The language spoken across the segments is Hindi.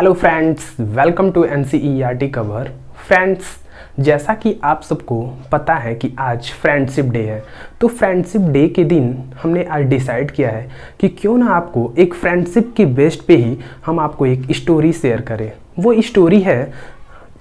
Hello friends, welcome to NCERT cover. Friends, जैसा कि आप सबको पता है कि आज फ्रेंडशिप डे है, तो फ्रेंडशिप डे के दिन हमने आज डिसाइड किया है कि क्यों ना आपको एक फ्रेंडशिप के बेस पे ही हम आपको एक स्टोरी शेयर करें। वो स्टोरी है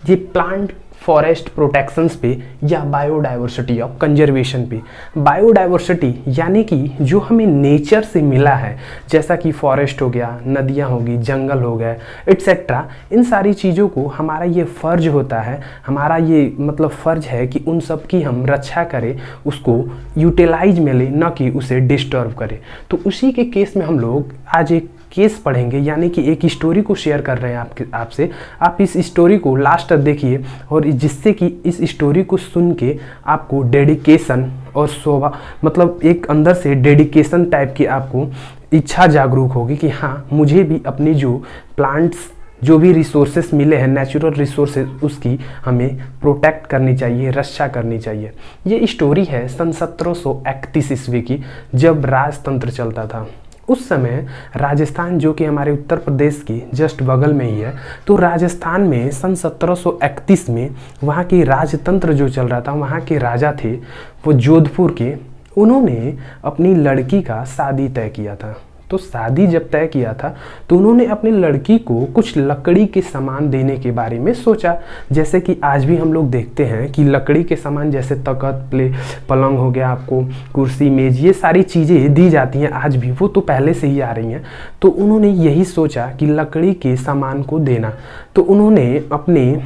ये प्लांट फॉरेस्ट प्रोटेक्शंस पे या बायोडाइवर्सिटी ऑफ कंजर्वेशन पे। बायोडाइवर्सिटी यानी कि जो हमें नेचर से मिला है, जैसा कि फॉरेस्ट हो गया, नदियाँ होगी, जंगल हो गए, एट्सेट्रा, इन सारी चीज़ों को हमारा ये फ़र्ज होता है, हमारा ये फ़र्ज है कि उन सब की हम रक्षा करें, उसको यूटिलाइज में ले, न कि उसे डिस्टर्ब करें। तो उसी के केस में हम लोग आज एक केस पढ़ेंगे, यानी कि एक स्टोरी को शेयर कर रहे हैं आपसे। आप इस स्टोरी को लास्ट तक देखिए, और जिससे कि इस स्टोरी को सुन के आपको डेडिकेशन और एक अंदर से डेडिकेशन टाइप की आपको इच्छा जागरूक होगी कि हाँ, मुझे भी अपनी जो प्लांट्स, जो भी रिसोर्सेस मिले हैं, नेचुरल रिसोर्सेज, उसकी हमें प्रोटेक्ट करनी चाहिए, रक्षा करनी चाहिए। ये स्टोरी है सन 1731 ईस्वी की, जब राजतंत्र चलता था। उस समय राजस्थान, जो कि हमारे उत्तर प्रदेश की जस्ट बगल में ही है, तो राजस्थान में सन 1731 में वहाँ की राजतंत्र जो चल रहा था, वहाँ के राजा थे वो जोधपुर के। उन्होंने अपनी लड़की का शादी तय किया था। तो शादी जब तय किया था तो उन्होंने अपनी लड़की को कुछ लकड़ी के सामान देने के बारे में सोचा। जैसे कि आज भी हम लोग देखते हैं कि लकड़ी के सामान, जैसे तख्त, पलंग हो गया, आपको कुर्सी, मेज, ये सारी चीज़ें दी जाती हैं आज भी, वो तो पहले से ही आ रही हैं। तो उन्होंने यही सोचा कि लकड़ी के सामान को देना। तो उन्होंने अपने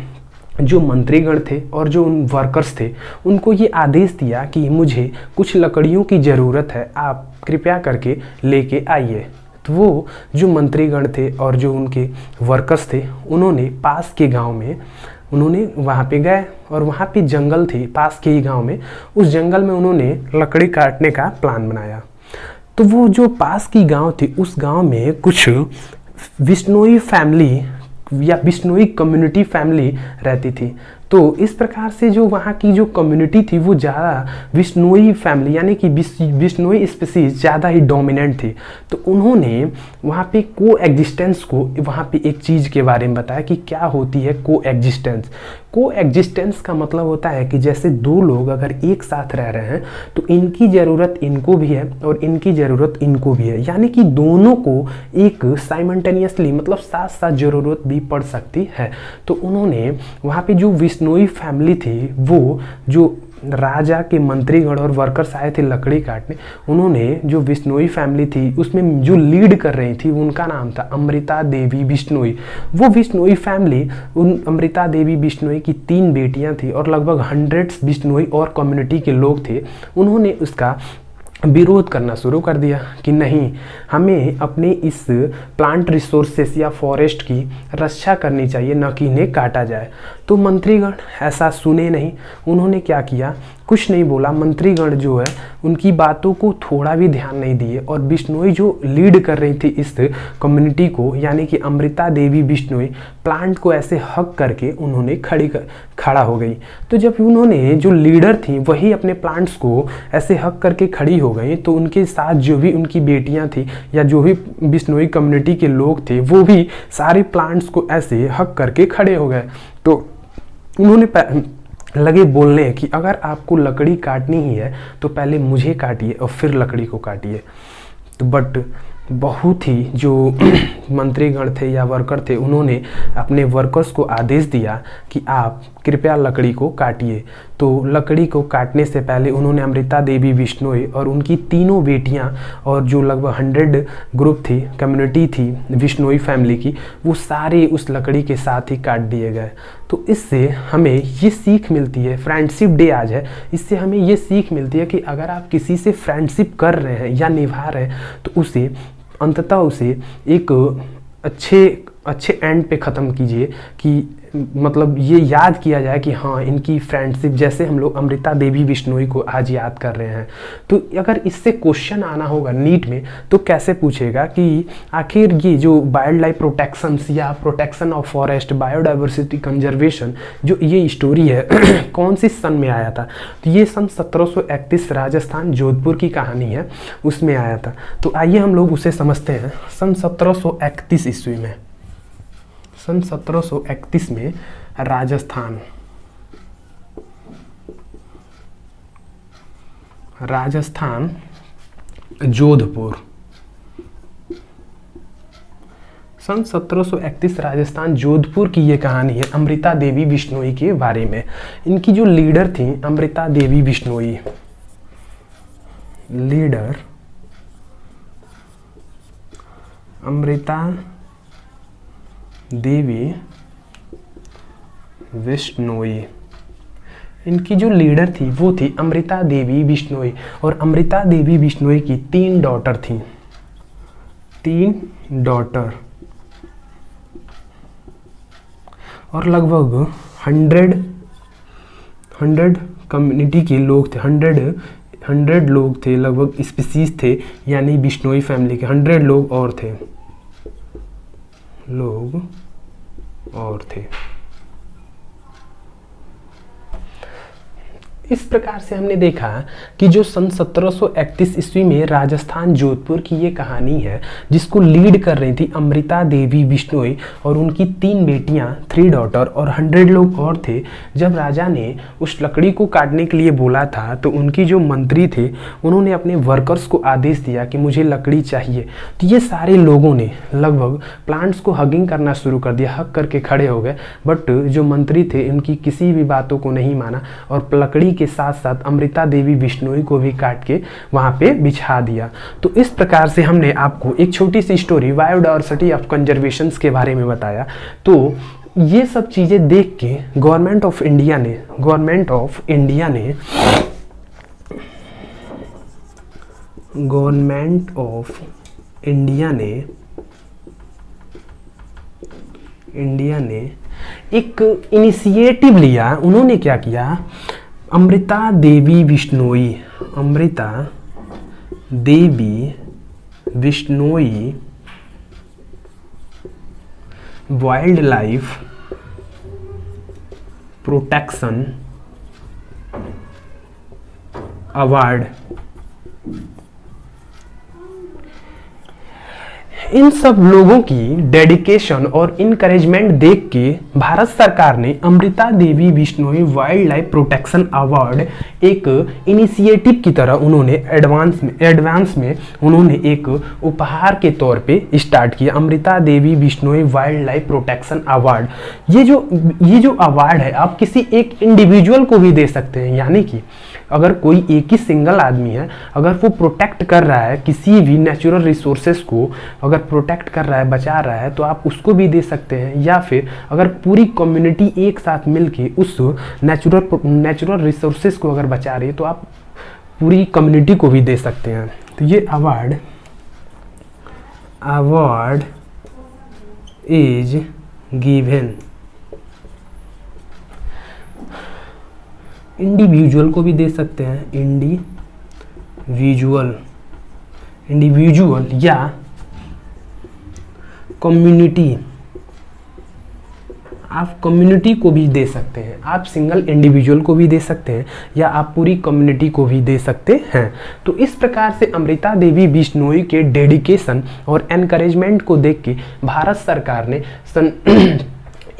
जो मंत्रीगण थे और जो उन वर्कर्स थे, उनको ये आदेश दिया कि मुझे कुछ लकड़ियों की ज़रूरत है, आप कृपया करके लेके आइए। तो वो जो मंत्रीगण थे और जो उनके वर्कर्स थे, उन्होंने पास के गांव में, उन्होंने वहाँ पे गए, और वहाँ पे जंगल थे पास के ही गांव में। उस जंगल में उन्होंने लकड़ी काटने का प्लान बनाया। तो वो जो पास की गांव थी, उस गांव में कुछ बिश्नोई फैमिली या बिश्नोई कम्युनिटी फैमिली रहती थी। तो इस प्रकार से जो वहाँ की जो कम्युनिटी थी, वो ज़्यादा बिश्नोई फैमिली, यानी कि बिश्नोई स्पीसीज ज़्यादा ही डोमिनेंट थी। तो उन्होंने वहाँ पे को एग्जिस्टेंस को, वहाँ पे एक चीज़ के बारे में बताया कि क्या होती है को एग्जिस्टेंस। को एग्जिस्टेंस का मतलब होता है कि जैसे दो लोग अगर एक साथ रह रहे हैं, तो इनकी ज़रूरत इनको भी है और इनकी ज़रूरत इनको भी है, यानी कि दोनों को एक साइमल्टेनियसली, मतलब साथ साथ ज़रूरत भी पड़ सकती है। तो उन्होंने वहाँ पे जो बिश्नोई फैमिली थी, वो जो राजा के मंत्रीगण और वर्कर्स आए थे लकड़ी काटने, उन्होंने जो बिश्नोई फैमिली थी, उसमें जो लीड कर रही थी, उनका नाम था अमृता देवी बिश्नोई। वो बिश्नोई फैमिली, उन अमृता देवी बिश्नोई की 3 बेटियां थी और लगभग 100 बिश्नोई और कम्युनिटी के लोग थे। उन्होंने उसका विरोध करना शुरू कर दिया कि नहीं, हमें अपने इस प्लांट रिसोर्सेस या फॉरेस्ट की रक्षा करनी चाहिए, न कि इन्हें काटा जाए। तो मंत्रीगण ऐसा सुने नहीं। उन्होंने क्या किया, कुछ नहीं बोला। मंत्रीगण जो है उनकी बातों को थोड़ा भी ध्यान नहीं दिए, और बिश्नोई जो लीड कर रही थी इस कम्युनिटी को, यानी कि अमृता देवी बिश्नोई, प्लांट को ऐसे हक करके उन्होंने खड़ा हो गई। तो जब उन्होंने, जो लीडर थी वही अपने प्लांट्स को ऐसे हक करके खड़ी हो गई, तो उनके साथ जो भी उनकी बेटियां थी या जो भी बिश्नोई कम्युनिटी के लोग थे, वो भी सारे प्लांट्स को ऐसे हक करके खड़े हो गए। तो उन्होंने लगे बोलने कि अगर आपको लकड़ी काटनी ही है तो पहले मुझे काटिए और फिर लकड़ी को काटिए। तो बट बहुत ही जो मंत्रीगण थे या वर्कर थे, उन्होंने अपने वर्कर्स को आदेश दिया कि आप कृपया लकड़ी को काटिए। तो लकड़ी को काटने से पहले उन्होंने अमृता देवी बिश्नोई और उनकी 3 बेटियां और जो लगभग 100 ग्रुप थी, कम्युनिटी थी बिश्नोई फैमिली की, वो सारे उस लकड़ी के साथ ही काट दिए गए। तो इससे हमें ये सीख मिलती है, फ्रेंडशिप डे आज है, इससे हमें ये सीख मिलती है कि अगर आप किसी से फ्रेंडशिप कर रहे हैं या निभा रहे हैं, तो उसे अंततः उसे एक अच्छे एंड पे ख़त्म कीजिए, कि मतलब ये याद किया जाए कि हाँ, इनकी फ्रेंडशिप, जैसे हम लोग अमृता देवी बिश्नोई को आज याद कर रहे हैं। तो अगर इससे क्वेश्चन आना होगा नीट में, तो कैसे पूछेगा कि आखिर ये जो वाइल्ड लाइफ प्रोटेक्शंस या protection of forest, biodiversity conservation, जो ये स्टोरी है कौन सी सन में आया था? तो ये सन 1731 राजस्थान जोधपुर की कहानी है, उसमें आया था। तो आइए हम लोग उसे समझते हैं। सन 1731 ईस्वी में सन 1731 में राजस्थान जोधपुर, सन 1731 राजस्थान जोधपुर की ये कहानी है अमृता देवी बिश्नोई के बारे में। इनकी जो लीडर थी अमृता देवी बिश्नोई, लीडर अमृता देवी बिश्नोई, इनकी जो लीडर थी वो थी अमृता देवी बिश्नोई। और अमृता देवी बिश्नोई की 3 डॉटर थी, 3 डॉटर, और लगभग 100 कम्युनिटी के लोग थे, 100 लोग थे, लगभग स्पीसीज थे, यानी बिश्नोई फैमिली के 100 लोग और थे। इस प्रकार से हमने देखा कि जो सन 1731 ईस्वी में राजस्थान जोधपुर की ये कहानी है, जिसको लीड कर रही थी अमृता देवी बिश्नोई, और उनकी 3 बेटियां, 3 डॉटर और 100 लोग और थे। जब राजा ने उस लकड़ी को काटने के लिए बोला था तो उनकी जो मंत्री थे उन्होंने अपने वर्कर्स को आदेश दिया कि मुझे लकड़ी चाहिए। तो ये सारे लोगों ने लगभग प्लांट्स को हगिंग करना शुरू कर दिया, हग करके खड़े हो गए। बट जो मंत्री थे उनकी किसी भी बातों को नहीं माना और लकड़ी के साथ साथ अमृता देवी बिश्नोई को भी काट के वहां पे बिछा दिया। तो इस प्रकार से हमने आपको एक छोटी सी स्टोरी बायोडायवर्सिटी ऑफ कंजर्वेशन के बारे में बताया। तो ये सब चीजें देख के गवर्नमेंट ऑफ इंडिया ने एक इनिशिएटिव लिया। उन्होंने क्या किया, Amrita Devi Bishnoi wildlife protection award, इन सब लोगों की डेडिकेशन और इनकरेजमेंट देख के भारत सरकार ने Amrita Devi Bishnoi wildlife protection award एक इनिशिएटिव की तरह उन्होंने एडवांस में उन्होंने एक उपहार के तौर पे स्टार्ट किया, Amrita Devi Bishnoi wildlife protection award. ये जो अवार्ड है आप किसी एक इंडिविजुअल को भी दे सकते हैं, यानी कि अगर कोई एक ही सिंगल आदमी है, अगर वो प्रोटेक्ट कर रहा है किसी भी नेचुरल रिसोर्सेज को, अगर प्रोटेक्ट कर रहा है, बचा रहा है, तो आप उसको भी दे सकते हैं। या फिर अगर पूरी कम्युनिटी एक साथ मिलके उस नेचुरल रिसोर्सेज को अगर बचा रही है तो आप पूरी कम्युनिटी को भी दे सकते हैं। तो ये अवार्ड इज गिवन इंडिविजुअल को भी दे सकते हैं, इंडिविजुअल या कम्युनिटी, आप कम्युनिटी को भी दे सकते हैं, आप सिंगल इंडिविजुअल को भी दे सकते हैं या आप पूरी कम्युनिटी को भी दे सकते हैं। तो इस प्रकार से अमृता देवी बिश्नोई के डेडिकेशन और एनकरेजमेंट को देख के भारत सरकार ने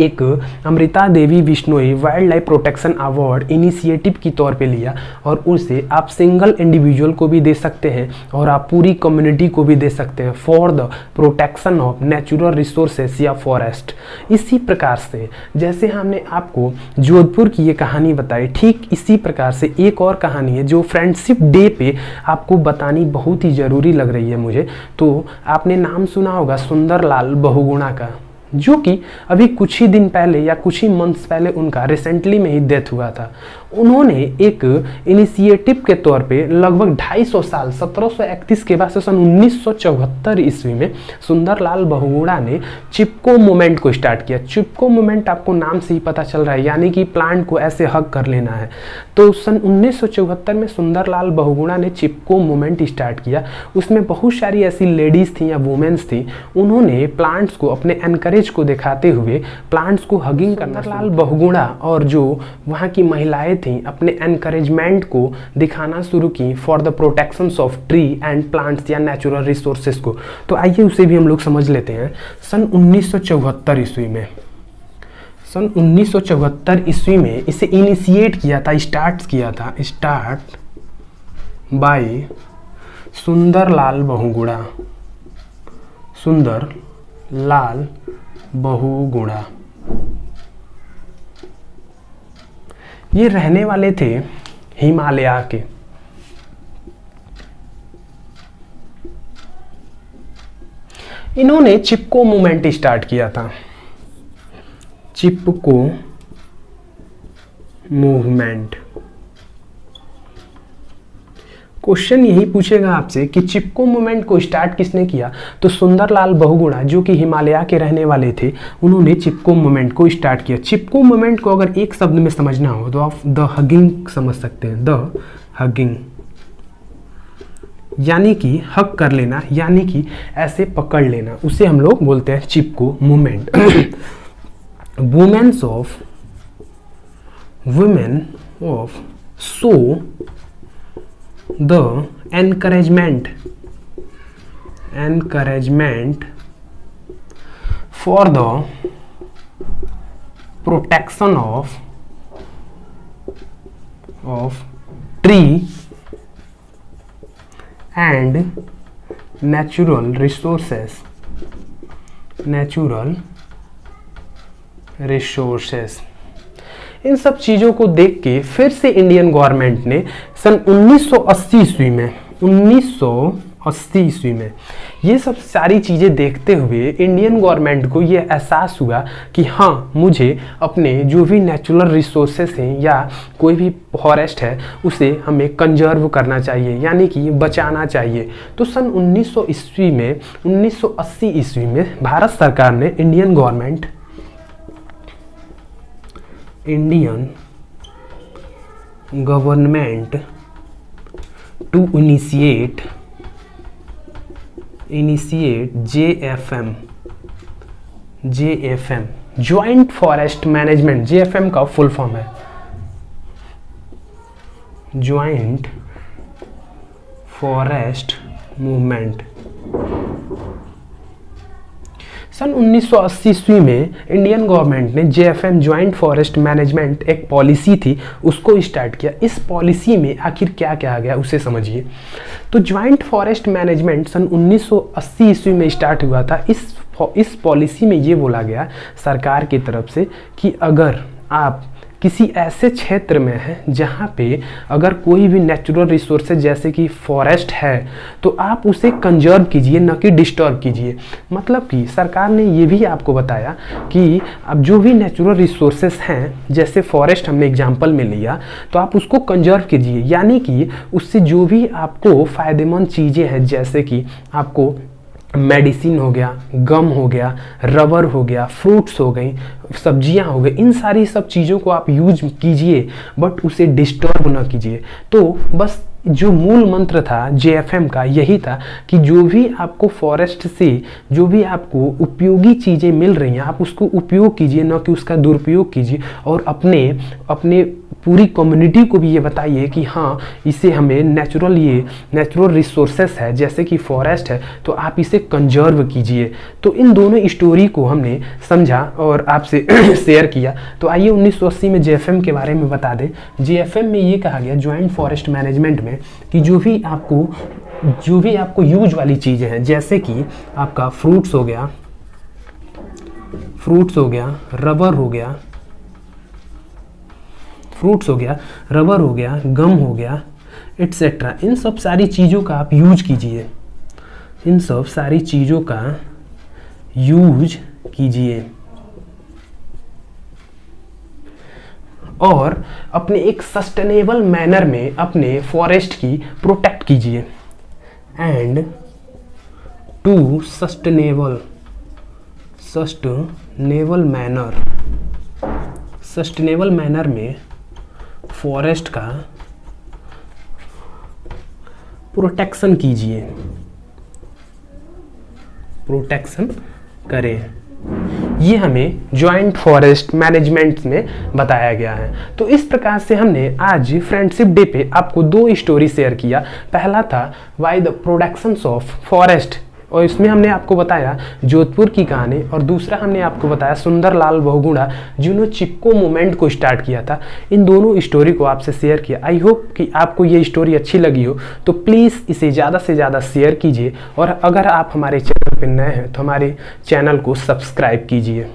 एक Amrita Devi Bishnoi wildlife protection award initiative की तौर पे लिया, और उसे आप सिंगल इंडिविजुअल को भी दे सकते हैं और आप पूरी कम्युनिटी को भी दे सकते हैं for the protection of natural resources या फॉरेस्ट। इसी प्रकार से जैसे हमने आपको जोधपुर की ये कहानी बताई, ठीक इसी प्रकार से एक और कहानी है जो फ्रेंडशिप डे पे आपको बतानी बहुत ही ज़रूरी लग रही है मुझे। तो आपने नाम सुना होगा सुंदरलाल बहुगुणा का, जो कि अभी कुछ ही दिन पहले या कुछ ही मंथ्स पहले उनका रिसेंटली में ही डेथ हुआ था। उन्होंने एक इनिशिएटिव के तौर पे लगभग 250 साल 1731 के बाद से सन 1974 ईस्वी में सुंदरलाल बहुगुणा ने चिपको मूवमेंट को स्टार्ट किया। चिपको मूवमेंट आपको नाम से ही पता चल रहा है, यानी कि प्लांट को ऐसे हग कर लेना है। तो सन 1974 में सुंदरलाल बहुगुणा ने चिपको मूवमेंट स्टार्ट किया। उसमें बहुत सारी ऐसी लेडीज थी या वुमेन्स थी, उन्होंने प्लांट्स को अपने एनकरेज एनकरेज को दिखाते हुए प्लांट्स को हगिंग करना। लाल बहुगुणा और जो वहाँ की महिलाएं थीं अपने एनकरेजमेंट को दिखाना शुरू की for the protection of tree and plants या नेचुरल रिसोर्सेज को। तो आइए उसे भी हम लोग समझ लेते हैं। सन 1974 ईस्वी में, सन 1974 ईस्वी में इसे इनिशिएट किया था, स्टार्ट बाय सुंदरलाल बहुगुणा, सुंदरलाल बहुगुणा। ये रहने वाले थे हिमालय के। इन्होंने चिपको मूवमेंट स्टार्ट किया था, चिपको मूवमेंट। क्वेश्चन यही पूछेगा आपसे कि चिपको मूवमेंट को स्टार्ट किसने किया। तो सुंदरलाल बहुगुणा जो कि हिमालय के रहने वाले थे, उन्होंने चिपको मूवमेंट को स्टार्ट किया। चिपको मूवमेंट को अगर एक शब्द में समझना हो तो आप द हगिंग समझ सकते हैं। द हगिंग यानी कि हक कर लेना, यानी कि ऐसे पकड़ लेना, उसे हम लोग बोलते हैं Chipko movement. Women of so the encouragement for the protection of tree and natural resources, इन सब चीज़ों को देख के फिर से इंडियन गवर्नमेंट ने सन 1980 ईस्वी में ये सब सारी चीज़ें देखते हुए इंडियन गवर्नमेंट को ये एहसास हुआ कि हाँ, मुझे अपने जो भी नेचुरल रिसोर्सेस हैं या कोई भी फॉरेस्ट है उसे हमें कंजर्व करना चाहिए, यानी कि बचाना चाहिए। तो सन 1980 ईस्वी में भारत सरकार ने, Indian government to initiate JFM Joint Forest Management। JFM का फुल फॉर्म है Joint Forest Movement। सन 1980 ईस्वी में इंडियन गवर्नमेंट ने JFM जॉइंट फॉरेस्ट मैनेजमेंट एक पॉलिसी थी, उसको स्टार्ट किया। इस पॉलिसी में आखिर क्या क्या आ गया उसे समझिए। तो जॉइंट फॉरेस्ट मैनेजमेंट सन 1980 ईस्वी में स्टार्ट हुआ था। इस पॉलिसी में ये बोला गया सरकार की तरफ से कि अगर आप किसी ऐसे क्षेत्र में है जहाँ पे अगर कोई भी नेचुरल रिसोर्सेज जैसे कि फॉरेस्ट है तो आप उसे कंजर्व कीजिए, न कि डिस्टर्ब कीजिए। मतलब कि सरकार ने ये भी आपको बताया कि अब जो भी नेचुरल रिसोर्सेज हैं, जैसे फॉरेस्ट हमने एग्जांपल में लिया, तो आप उसको कंजर्व कीजिए, यानी कि उससे जो भी आपको फ़ायदेमंद चीज़ें हैं, जैसे कि आपको मेडिसिन हो गया, गम हो गया, रबर हो गया, फ्रूट्स हो गई, सब्जियां हो गई, इन सारी सब चीज़ों को आप यूज कीजिए, बट उसे डिस्टर्ब ना कीजिए। तो बस जो मूल मंत्र था JFM का यही था कि जो भी आपको फॉरेस्ट से जो भी आपको उपयोगी चीज़ें मिल रही हैं, आप उसको उपयोग कीजिए, न कि उसका दुरुपयोग कीजिए। और अपने पूरी कम्युनिटी को भी ये बताइए कि हाँ, इसे हमें नेचुरल रिसोर्सेस है जैसे कि फॉरेस्ट है, तो आप इसे कंजर्व कीजिए। तो इन दोनों स्टोरी को हमने समझा और आपसे शेयर किया। तो आइए 1980 में JFM के बारे में बता दें। JFM में ये कहा गया जॉइंट फॉरेस्ट मैनेजमेंट में कि जो भी आपको यूज वाली चीज़ें हैं, जैसे कि आपका फ्रूट्स हो गया, रबर हो गया, गम हो गया, एटसेट्रा, इन सब सारी चीज़ों का आप यूज कीजिए। और अपने एक सस्टेनेबल मैनर में अपने फॉरेस्ट की प्रोटेक्ट कीजिए। एंड टू सस्टेनेबल मैनर में फॉरेस्ट का प्रोटेक्शन करें। ये हमें जॉइंट फॉरेस्ट मैनेजमेंट में बताया गया है। तो इस प्रकार से हमने आज फ्रेंडशिप डे पे आपको 2 स्टोरी शेयर किया। पहला था why the productions of forest, और इसमें हमने आपको बताया जोधपुर की कहानी, और दूसरा हमने आपको बताया सुंदरलाल बहुगुणा जिन्होंने चिपको मूवमेंट को स्टार्ट किया था। इन दोनों स्टोरी को आपसे शेयर किया। आई होप कि आपको ये स्टोरी अच्छी लगी हो, तो प्लीज़ इसे ज़्यादा से ज़्यादा शेयर कीजिए, और अगर आप हमारे चैनल पर नए हैं तो हमारे चैनल को सब्सक्राइब कीजिए।